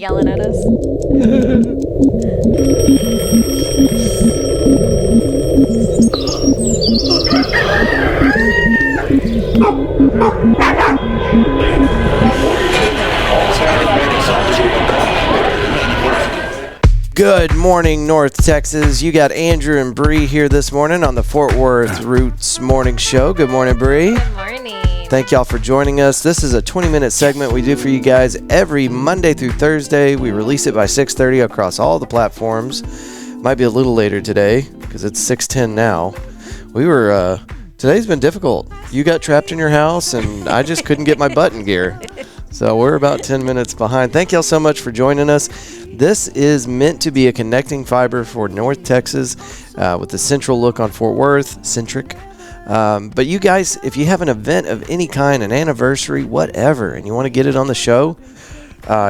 yelling at us. Good morning, North Texas. You got Andrew and Bree here this morning on the Fort Worth Roots Morning Show. Good morning, Bree. Good morning. Thank y'all for joining us. This is a 20-minute segment we do for you guys every Monday through Thursday. We release it by 6:30 across all the platforms. Might be a little later today because it's 6:10 now. Today's been difficult. You got trapped in your house and I just couldn't get my butt in gear. So we're about 10 minutes behind. Thank y'all so much for joining us. This is meant to be a connecting fiber for North Texas with a central look on Fort Worth, centric. But you guys, if you have an event of any kind, an anniversary, whatever, and you want to get it on the show,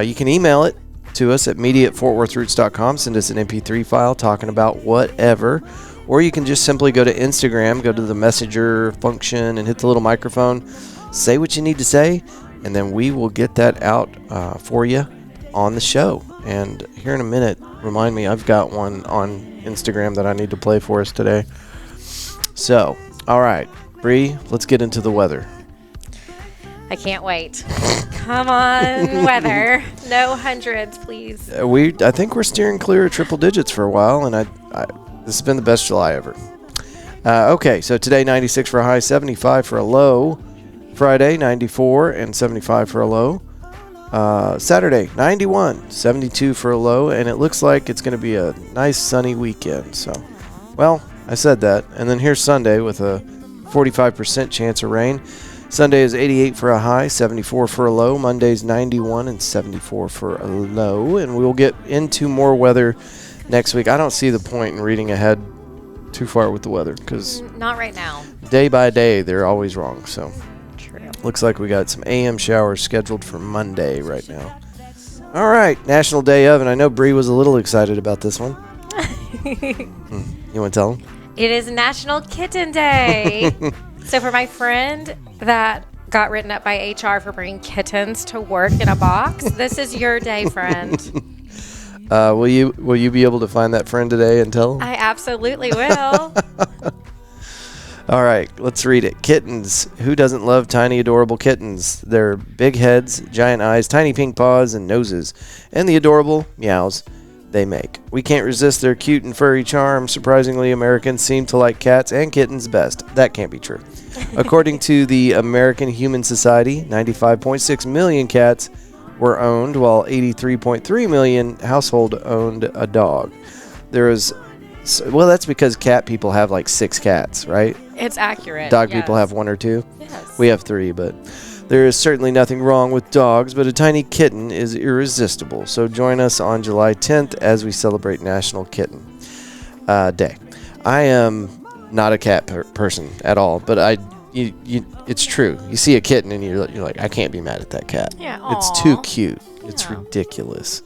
you can email it to us at media@fortworthroots.com. Send us an MP3 file talking about whatever. Or you can just simply go to Instagram, go to the messenger function and hit the little microphone. Say what you need to say, and then we will get that out for you on the show. And here in a minute, remind me, I've got one on Instagram that I need to play for us today. So, all right, Bree, let's get into the weather. I can't wait. Come on, weather. No hundreds, please. I think we're steering clear of triple digits for a while, and this has been the best July ever. Okay, so today 96 for a high, 75 for a low. Friday 94 and 75 for a low. Saturday 91, 72 for a low, and it looks like it's going to be a nice sunny weekend. So, well, I said that. And then here's Sunday with a 45% chance of rain. Sunday is 88 for a high, 74 for a low. Monday's 91 and 74 for a low. And we'll get into more weather next week. I don't see the point in reading ahead too far with the weather because not right now. Day by day, they're always wrong. So. True. Looks like we got some AM showers scheduled for Monday right now. All right, National Day of, and I know Bree was a little excited about this one. You want to tell them? It is National Kitten Day. So for my friend that got written up by HR for bringing kittens to work in a box, this is your day, friend. Will you be able to find that friend today and tell them? I absolutely will. All right, let's read it. Kittens. Who doesn't love tiny, adorable kittens? Their big heads, giant eyes, tiny pink paws, and noses, and the adorable meows they make. We can't resist their cute and furry charm. Surprisingly, Americans seem to like cats and kittens best. That can't be true. According to the American Human Society, 95.6 million cats were owned, while 83.3 million household owned a dog. Well, that's because cat people have like 6 cats, right? It's accurate. Dog people have 1 or 2. Yes. We have 3, but there is certainly nothing wrong with dogs, but a tiny kitten is irresistible. So join us on July 10th as we celebrate National Kitten Day. I am not a cat person at all, but it's true. You see a kitten and you're like, I can't be mad at that cat. Yeah, it's too cute. It's ridiculous.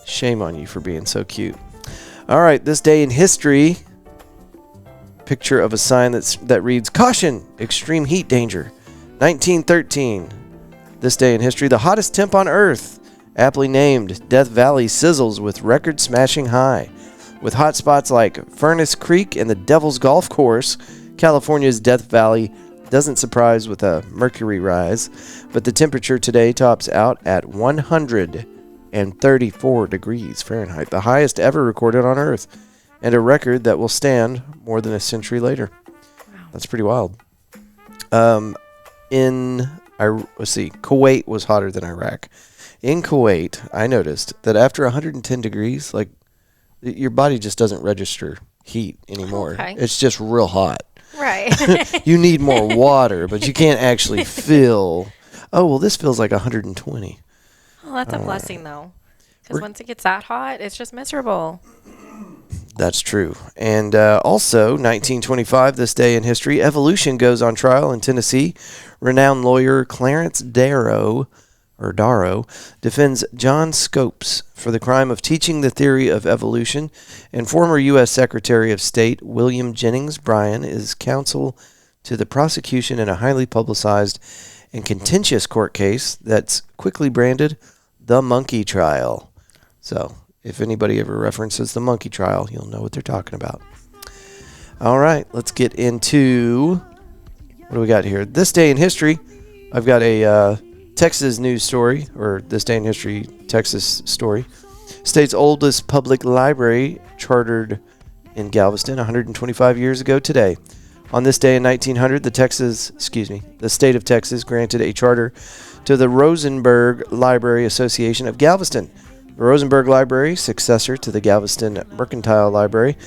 Shame on you for being so cute. All right, this day in history, picture of a sign that reads, "Caution, extreme heat danger." 1913, this day in history, the hottest temp on Earth, aptly named Death Valley, sizzles with record-smashing high. With hot spots like Furnace Creek and the Devil's Golf Course, California's Death Valley doesn't surprise with a mercury rise, but the temperature today tops out at 134 degrees Fahrenheit, the highest ever recorded on Earth, and a record that will stand more than a century later. Wow. That's pretty wild. Kuwait was hotter than Iraq. In Kuwait, I noticed that after 110 degrees, like, your body just doesn't register heat anymore. Okay. It's just real hot. Right. You need more water, but you can't actually feel, this feels like 120. Well, that's a blessing, though. Because once it gets that hot, it's just miserable. That's true. And also, 1925, this day in history, evolution goes on trial in Tennessee. Renowned lawyer Clarence Darrow defends John Scopes for the crime of teaching the theory of evolution, and former U.S. Secretary of State William Jennings Bryan is counsel to the prosecution in a highly publicized and contentious court case that's quickly branded the monkey trial. So if anybody ever references the monkey trial, you'll know what they're talking about. All right, let's get into, what do we got here? This day in history. I've got a Texas news story, or this day in history Texas story. State's oldest public library chartered in Galveston 125 years ago today. On this day in 1900, the state of Texas granted a charter to the Rosenberg Library Association of Galveston. The Rosenberg Library, successor to the Galveston Mercantile Library,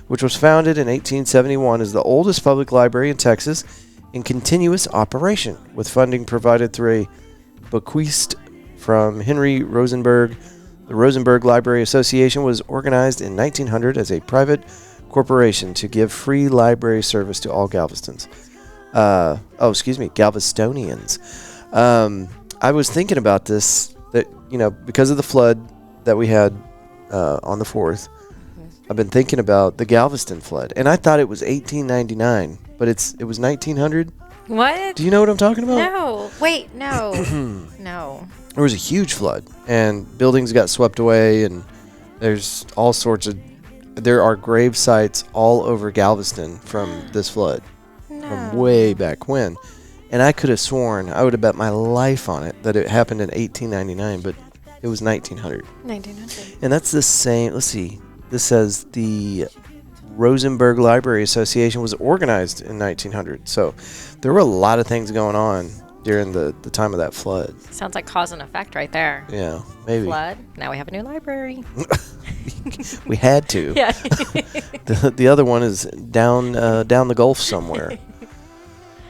which was founded in 1871, is the oldest public library in Texas in continuous operation, with funding provided through a bequest from Henry Rosenberg. The Rosenberg Library Association was organized in 1900 as a private corporation to give free library service to all Galvestonians. I was thinking about this, that, because of the flood that we had on the 4th, I've been thinking about the Galveston flood, and I thought it was 1899, but it was 1900. What? Do you know what I'm talking about? No. Wait, no. No. There was a huge flood, and buildings got swept away, and there's all sorts of... There are grave sites all over Galveston from this flood, from way back when. And I could have sworn, I would have bet my life on it, that it happened in 1899, but it was 1900. 1900. And that's the same... Let's see. This says the Rosenberg Library Association was organized in 1900. So there were a lot of things going on during the time of that flood. Sounds like cause and effect right there. Yeah, maybe. Flood. Now we have a new library. We had to. Yeah. The other one is down the Gulf somewhere.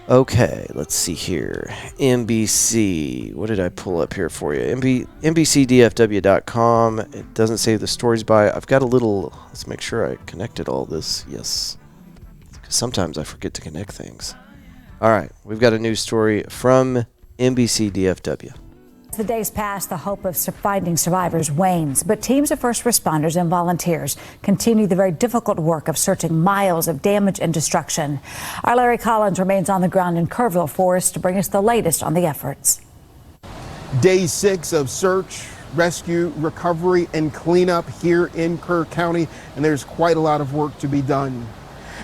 Okay, let's see here. NBC. What did I pull up here for you? NBCDFW.com. It doesn't say the stories by. I've got a little. Let's make sure I connected all this. Yes. Because sometimes I forget to connect things. All right, we've got a news story from NBCDFW. As the days pass, the hope of finding survivors wanes, but teams of first responders and volunteers continue the very difficult work of searching miles of damage and destruction. Our Larry Collins remains on the ground in Kerrville Forest to bring us the latest on the efforts. Day 6 of search, rescue, recovery, and cleanup here in Kerr County, and there's quite a lot of work to be done.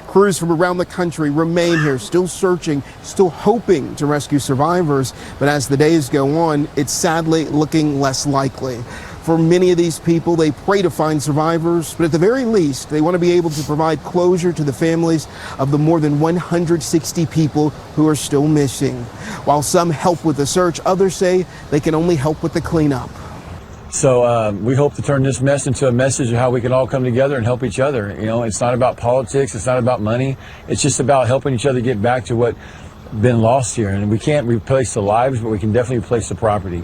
Crews from around the country remain here, still searching, still hoping to rescue survivors. But as the days go on, it's sadly looking less likely. For many of these people, they pray to find survivors, but at the very least, they want to be able to provide closure to the families of the more than 160 people who are still missing. While some help with the search, others say they can only help with the cleanup. So we hope to turn this mess into a message of how we can all come together and help each other. It's not about politics. It's not about money. It's just about helping each other get back to what's been lost here. And we can't replace the lives, but we can definitely replace the property.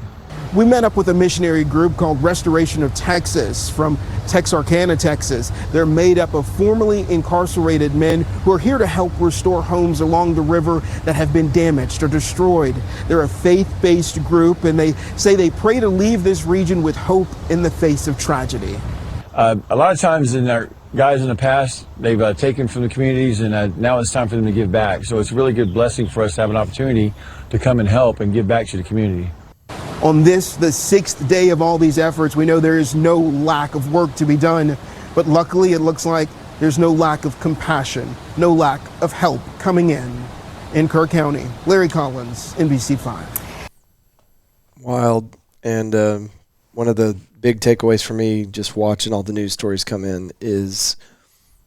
We met up with a missionary group called Restoration of Texas from Texarkana, Texas. They're made up of formerly incarcerated men who are here to help restore homes along the river that have been damaged or destroyed. They're a faith-based group, and they say they pray to leave this region with hope in the face of tragedy. A lot of times guys in the past, they've taken from the communities, and now it's time for them to give back. So it's a really good blessing for us to have an opportunity to come and help and give back to the community. On this, the 6th day of all these efforts, we know there is no lack of work to be done, but luckily it looks like there's no lack of compassion, no lack of help coming in Kerr County. Larry Collins, NBC5. Wild. And one of the big takeaways for me just watching all the news stories come in is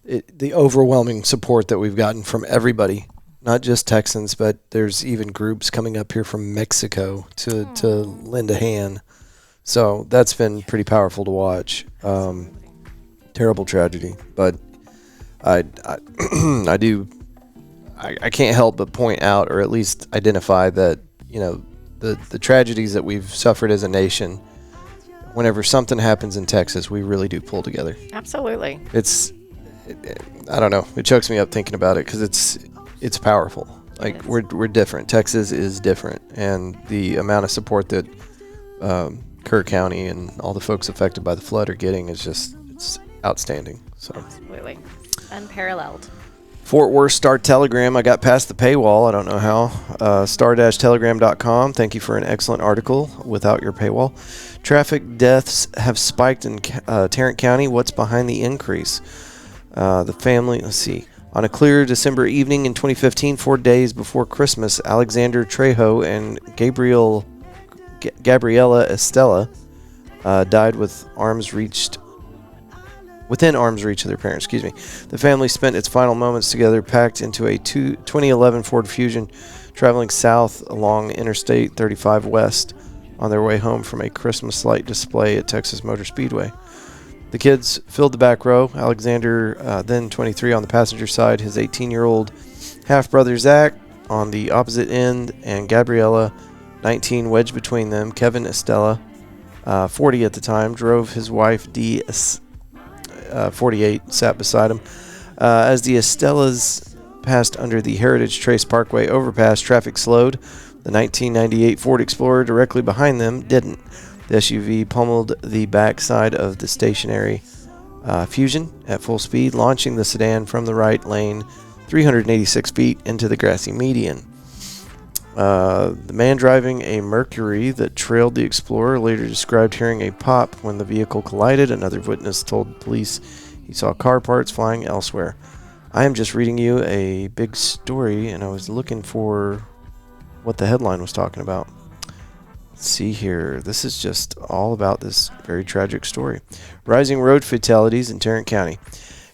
the overwhelming support that we've gotten from everybody. Not just Texans, but there's even groups coming up here from Mexico to lend a hand. So that's been pretty powerful to watch. Terrible tragedy, but I can't help but point out, or at least identify that the tragedies that we've suffered as a nation. Whenever something happens in Texas, we really do pull together. Absolutely. I don't know. It chokes me up thinking about it because it's powerful. Like we're different. Texas is different, and the amount of support that Kerr County and all the folks affected by the flood are getting is it's outstanding. So absolutely unparalleled. Fort Worth Star Telegram. I got past the paywall. I don't know how. Star-telegram.com. Thank you for an excellent article without your paywall. Traffic deaths have spiked in Tarrant County. What's behind the increase? The family, let's see. On a clear December evening in 2015, 4 days before Christmas, Alexander Trejo and Gabriella Estella died within arm's reach of their parents. The family spent its final moments together, packed into a 2011 Ford Fusion, traveling south along Interstate 35 West on their way home from a Christmas light display at Texas Motor Speedway. The kids filled the back row. Alexander, then 23, on the passenger side, his 18-year-old half-brother Zach on the opposite end, and Gabriella, 19, wedged between them. Kevin Estella, 40 at the time, drove. His wife, Dee, 48, sat beside him. As the Estellas passed under the Heritage Trace Parkway overpass, traffic slowed. The 1998 Ford Explorer directly behind them didn't. The SUV pummeled the backside of the stationary Fusion at full speed, launching the sedan from the right lane 386 feet into the grassy median. The man driving a Mercury that trailed the Explorer later described hearing a pop when the vehicle collided. Another witness told police he saw car parts flying elsewhere. I am just reading you a big story, and I was looking for what the headline was talking about. Let's see here. This is just all about this very tragic story. Rising road fatalities in Tarrant County.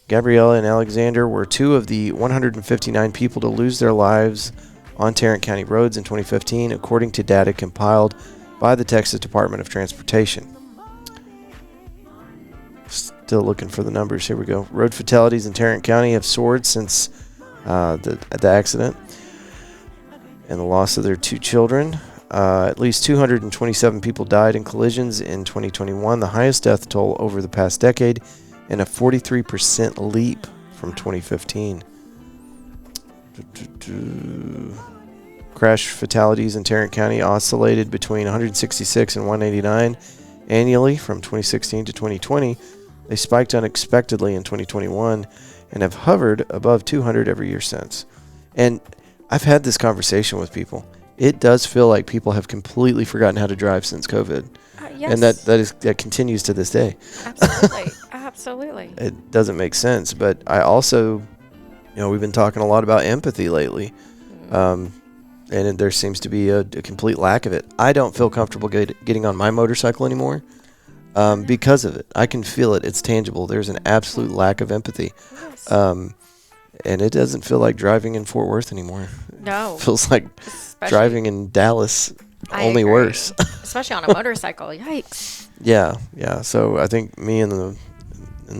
Gabriella and Alexander were two of the 159 people to lose their lives on Tarrant County roads in 2015, according to data compiled by the Texas Department of Transportation. Still looking for the numbers. Here we go. Road fatalities in Tarrant County have soared since the accident and the loss of their two children. At least 227 people died in collisions in 2021, the highest death toll over the past decade, and a 43% leap from 2015. Crash fatalities in Tarrant County oscillated between 166 and 189 annually from 2016 to 2020. They spiked unexpectedly in 2021 and have hovered above 200 every year since. And I've had this conversation with people. It does feel like people have completely forgotten how to drive since COVID. Yes. And that continues to this day. Absolutely. Absolutely. It doesn't make sense. But I also, we've been talking a lot about empathy lately. And there seems to be a complete lack of it. I don't feel comfortable getting on my motorcycle anymore because of it. I can feel it. It's tangible. There's an absolute lack of empathy. Yes. And it doesn't feel like driving in Fort Worth anymore. No. It feels like driving in Dallas, only agree. worse. Especially on a motorcycle. Yikes. Yeah. So I think me and the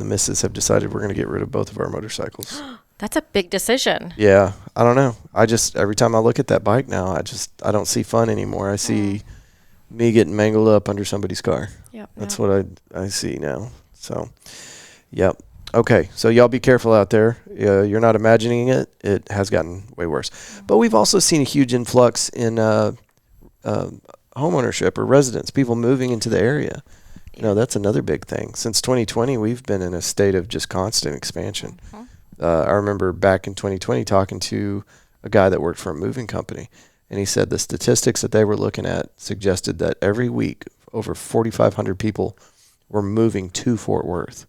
missus have decided we're going to get rid of both of our motorcycles. That's a big decision. Yeah. I don't know. Every time I look at that bike now, I don't see fun anymore. I see me getting mangled up under somebody's car. Yep. That's what I see now. So, yep. Okay, so y'all be careful out there. You're not imagining it. It has gotten way worse. But we've also seen a huge influx in homeownership or residents, people moving into the area. That's another big thing. Since 2020, we've been in a state of just constant expansion. I remember back in 2020 talking to a guy that worked for a moving company, and he said the statistics that they were looking at suggested that every week over 4,500 people were moving to Fort Worth.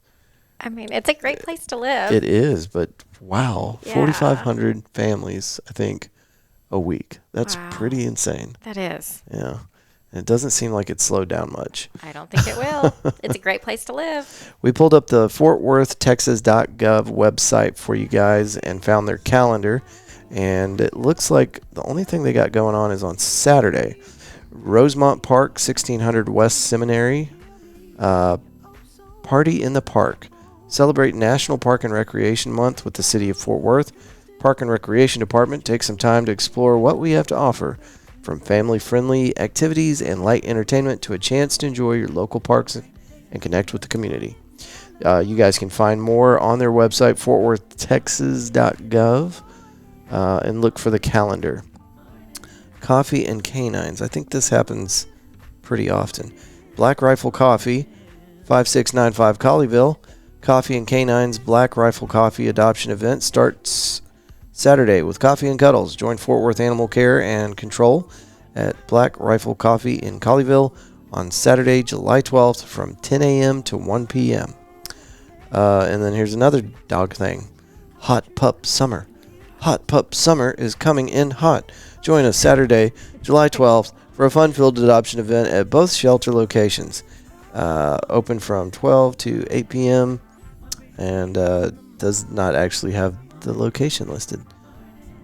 I mean, it's a great place to live. It is, but wow, Yeah. 4,500 families, I think, a week. That's Wow. pretty insane. That is. Yeah. And it doesn't seem like it's slowed down much. I don't think it will. It's a great place to live. We pulled up the FortWorthTexas.gov website for you guys and found their calendar. And it looks like the only thing they got going on is on Saturday. Rosemont Park, 1600 West Seminary. Party in the Park. Celebrate National Park and Recreation Month with the City of Fort Worth. Park and Recreation Department takes some time to explore what we have to offer, from family-friendly activities and light entertainment to a chance to enjoy your local parks and connect with the community. You guys can find more on their website, fortworthtexas.gov, and look for the calendar. Coffee and Canines. I think this happens pretty often. Black Rifle Coffee, 5695 Colleyville. Coffee and Canines Black Rifle Coffee adoption event starts Saturday with Coffee and Cuddles. Join Fort Worth Animal Care and Control at Black Rifle Coffee in Colleyville on Saturday, July 12th from 10 a.m. to 1 p.m. And then here's another dog thing. Hot Pup Summer. Hot Pup Summer is coming in hot. Join us Saturday, July 12th for a fun-filled adoption event at both shelter locations. Open from 12 to 8 p.m. and does not actually have the location listed.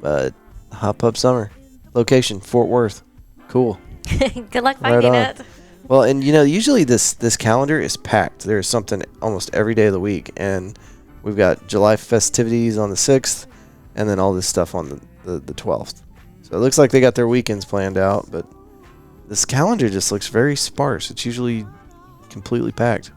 But Hot Pup Summer. Location, Fort Worth. Cool. Good luck finding it. Well, and usually this calendar is packed. There's something almost every day of the week. And we've got July festivities on the 6th and then all this stuff on the 12th. So it looks like they got their weekends planned out, but this calendar just looks very sparse. It's usually completely packed.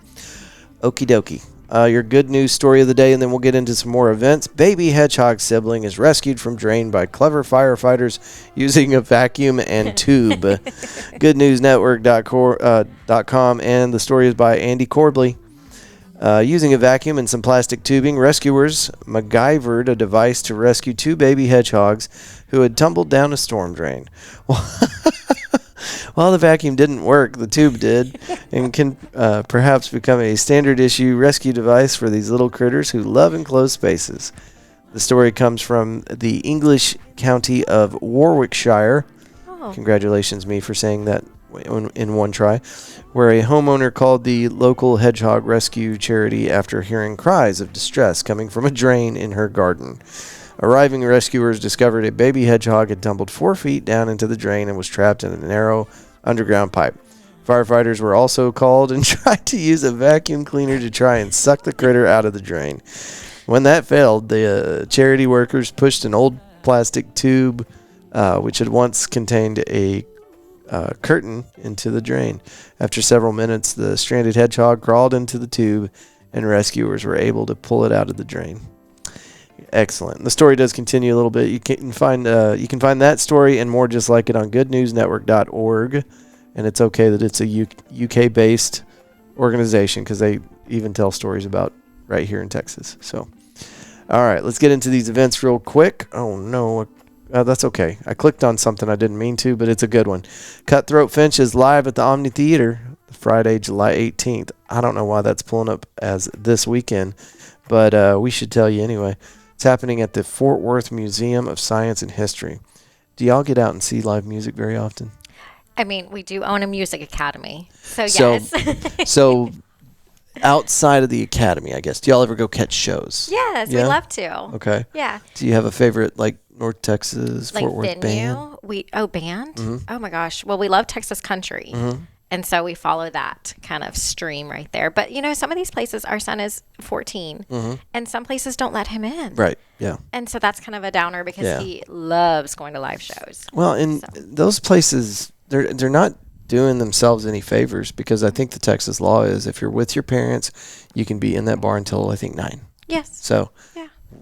Okie dokie. Your good news story of the day, and then we'll get into some more events. Baby hedgehog sibling is rescued from drain by clever firefighters using a vacuum and tube. GoodNewsNetwork.com, and the story is by Andy Corbley. Using a vacuum and some plastic tubing, rescuers MacGyvered a device to rescue two baby hedgehogs who had tumbled down a storm drain. While the vacuum didn't work, the tube did, and can perhaps become a standard issue rescue device for these little critters who love enclosed spaces. The story comes from the English county of Warwickshire. Oh. Congratulations, me, for saying that in one try. Where a homeowner called the local hedgehog rescue charity after hearing cries of distress coming from a drain in her garden. Arriving rescuers discovered a baby hedgehog had tumbled 4 feet down into the drain and was trapped in a narrow underground pipe. Firefighters were also called and tried to use a vacuum cleaner to try and suck the critter out of the drain. When that failed, the charity workers pushed an old plastic tube, which had once contained a curtain, into the drain. After several minutes, the stranded hedgehog crawled into the tube, and rescuers were able to pull it out of the drain. Excellent. The story does continue a little bit. You can find that story and more just like it on goodnewsnetwork.org. And it's okay that it's a UK-based organization because they even tell stories about right here in Texas. So, all right, let's get into these events real quick. Oh, no. That's okay. I clicked on something I didn't mean to, but it's a good one. Cutthroat Finch is live at the Omni Theater Friday, July 18th. I don't know why that's pulling up as this weekend, but we should tell you anyway. It's happening at the Fort Worth Museum of Science and History. Do y'all get out and see live music very often? I mean, we do own a music academy, so yes. So outside of the academy, I guess, do y'all ever go catch shows? Yes, we love to. Okay. Yeah. Do you have a favorite, like, North Texas, like Fort Worth venue? band? Band? Mm-hmm. Oh my gosh. Well, we love Texas country. Mm-hmm. And so we follow that kind of stream right there. But, some of these places, our son is 14, mm-hmm. and some places don't let him in. Right, yeah. And so that's kind of a downer because he loves going to live shows. Well, in those places, they're not doing themselves any favors because I think the Texas law is if you're with your parents, you can be in that bar until, I think, 9. Yes. So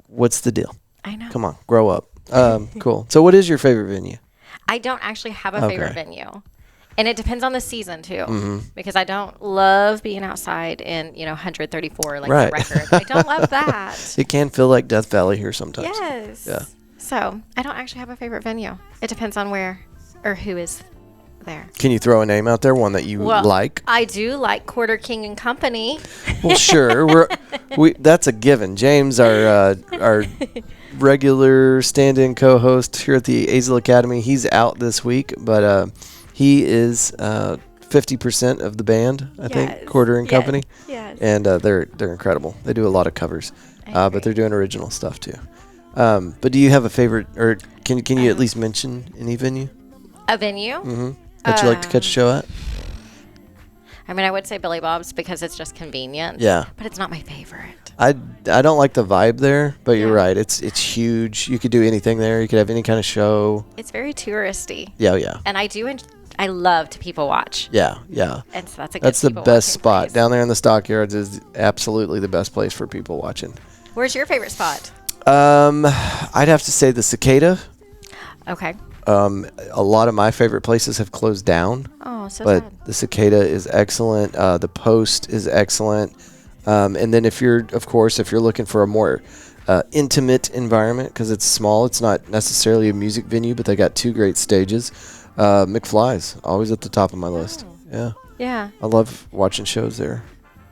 what's the deal? I know. Come on, grow up. Cool. So what is your favorite venue? I don't actually have a favorite venue. And it depends on the season, too, because I don't love being outside in, 134, like the record. I don't love that. It can feel like Death Valley here sometimes. Yes. Yeah. So I don't actually have a favorite venue. It depends on where or who is there. Can you throw a name out there, one that you like? I do like Quarter King and Company. Well, sure. That's a given. James, our regular stand-in co-host here at the Azle Academy, he's out this week, but he is 50% of the band, I think, Quarter and Company. Yes. And they're incredible. They do a lot of covers, but they're doing original stuff too. But do you have a favorite, or can you at least mention any venue? A venue? Mm-hmm. That you like to catch a show at? I mean, I would say Billy Bob's because it's just convenient. Yeah. But it's not my favorite. I don't like the vibe there, but you're right. It's huge. You could do anything there. You could have any kind of show. It's very touristy. Yeah. And I love to people watch. Yeah. And so that's the best spot. Place. Down there in the stockyards is absolutely the best place for people watching. Where's your favorite spot? I'd have to say the Cicada. Okay. A lot of my favorite places have closed down. Oh, so but sad. The Cicada is excellent. The Post is excellent. And then if you're looking for a more intimate environment because it's small. It's not necessarily a music venue, but they got 2 great stages. McFly's always at the top of my list. Yeah. Yeah. I love watching shows there.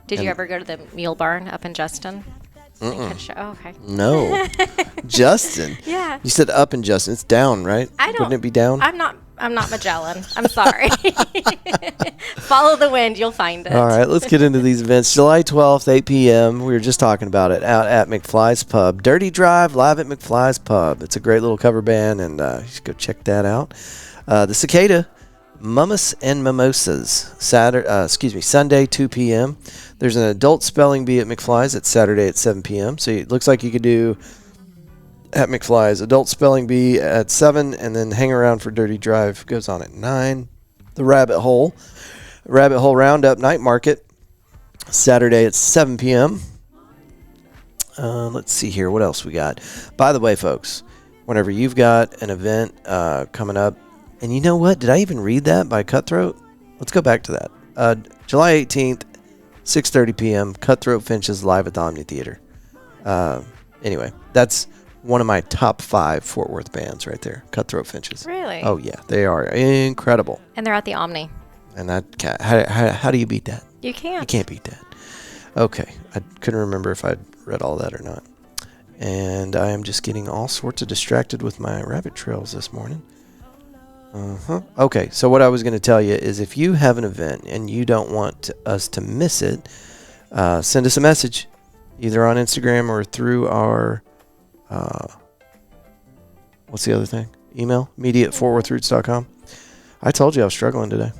Did you ever go to the Mule Barn up in Justin? Oh, okay. No. Justin. Yeah. You said up in Justin. It's down, right? Wouldn't it be down? I'm not Magellan. I'm sorry. Follow the wind. You'll find it. All right, let's get into these events. July 12th, 8 p.m. We were just talking about it out at McFly's Pub. Dirty Drive live at McFly's Pub. It's a great little cover band, and you should go check that out. The Cicada, Mummus and Mimosas, Sunday, 2 p.m. There's an adult spelling bee at McFly's. It's Saturday at 7 p.m. So it looks like you could do at McFly's adult spelling bee at 7, and then hang around for Dirty Drive goes on at 9. The Rabbit Hole Roundup Night Market, Saturday at 7 p.m. Let's see here. What else we got? By the way, folks, whenever you've got an event coming up, and you know what? Did I even read that by Cutthroat? Let's go back to that. July 18th, 6:30 p.m., Cutthroat Finches live at the Omni Theater. Anyway, that's one of my top 5 Fort Worth bands right there, Cutthroat Finches. Really? Oh, yeah. They are incredible. And they're at the Omni. And how do you beat that? You can't. You can't beat that. Okay. I couldn't remember if I'd read all that or not. And I am just getting all sorts of distracted with my rabbit trails this morning. Okay, so what I was going to tell you is if you have an event and you don't want us to miss it, send us a message, either on Instagram or through our, what's the other thing? Email, media@fortworthroots.com. I told you I was struggling today.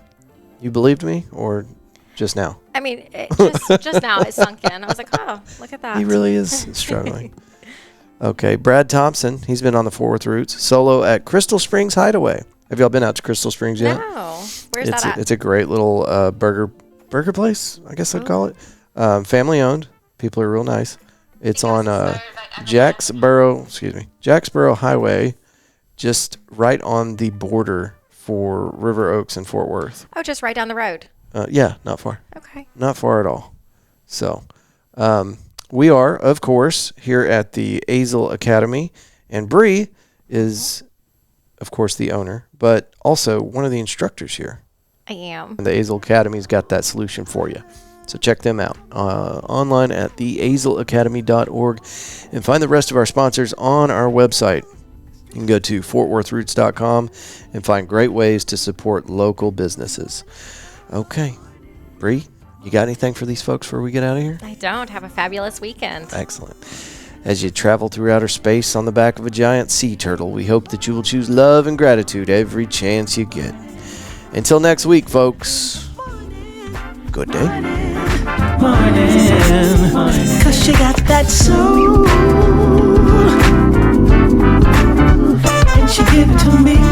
You believed me or just now? I mean, just now it sunk in. I was like, oh, look at that. He really is struggling. Okay, Brad Thompson, he's been on the Fort Worth Roots, solo at Crystal Springs Hideaway. Have y'all been out to Crystal Springs yet? No. Where's that at? It's a great little burger place, I guess I'd call it. Family owned. People are real nice. It's on Jacksboro Highway, just right on the border for River Oaks and Fort Worth. Oh, just right down the road. Yeah, not far. Okay. Not far at all. So, we are, of course, here at the Azle Academy, and Bree is, of course, the owner, but also one of the instructors here. I am. And the Azle Academy's got that solution for you. So check them out online at theazleacademy.org and find the rest of our sponsors on our website. You can go to fortworthroots.com and find great ways to support local businesses. Okay. Bree, you got anything for these folks before we get out of here? I don't. Have a fabulous weekend. Excellent. As you travel through outer space on the back of a giant sea turtle, we hope that you will choose love and gratitude every chance you get. Until next week, folks, good day. Morning, 'cause you got that soul, and she give it to me.